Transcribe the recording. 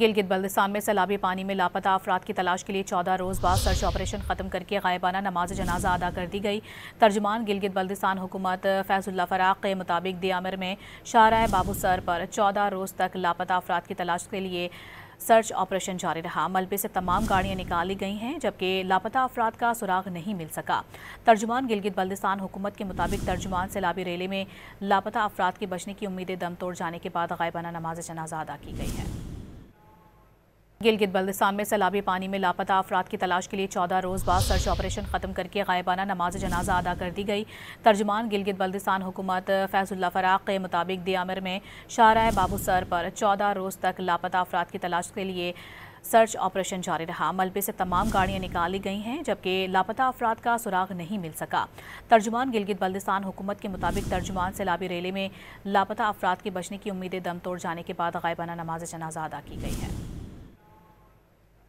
गिलगित बल्तिस्तान में सैलाबी पानी में लापता अफराद की तलाश के लिए 14 रोज बाद सर्च ऑपरेशन खत्म करके गायबाना नमाज जनाजा अदा कर दी गई। तर्जुमान गिलगित बल्तिस्तान हुकूमत फैजुल्लाह फराक के मुताबिक दियामिर में शाहराह बाबूसर पर 14 रोज तक लापता अफराद की तलाश के लिए सर्च ऑपरेशन जारी रहा। मलबे से तमाम गाड़ियां निकाली गई हैं, जबकि लापता अफराद का सुराग नहीं मिल सका। तर्जुमान गिलगित बल्तिस्तान हुकूमत के मुताबिक तर्जुमान सैलाबी रेले में लापता अफराद के बचने की उम्मीदें दम तोड़ जाने के बाद गायबाना नमाज जनाजा अदा की गई है। गिलगित बल्तिस्तान में सैलाबी पानी में लापता अफराद की तलाश के लिए 14 रोज बाद सर्च ऑपरेशन खत्म करके गायबाना नमाज जनाजा अदा कर दी गई। तर्जुमान गिलगित बल्तिस्तान हुकूमत फैजुल्लाह फराक के मुताबिक दियामिर में शाहराह बाबूसर पर 14 रोज तक लापता अफराद की तलाश के लिए सर्च ऑपरेशन जारी रहा। मलबे से तमाम गाड़ियां निकाली गई हैं, जबकि लापता अफराद का सुराग नहीं मिल सका। तर्जुमान गिलगित बल्तिस्तान हुकूमत के मुताबिक तर्जुमान सैलाबी रेले में लापता अफराद के बचने की उम्मीदें दम तोड़ जाने के बाद गायबाना नमाज जनाजा अदा की गई है।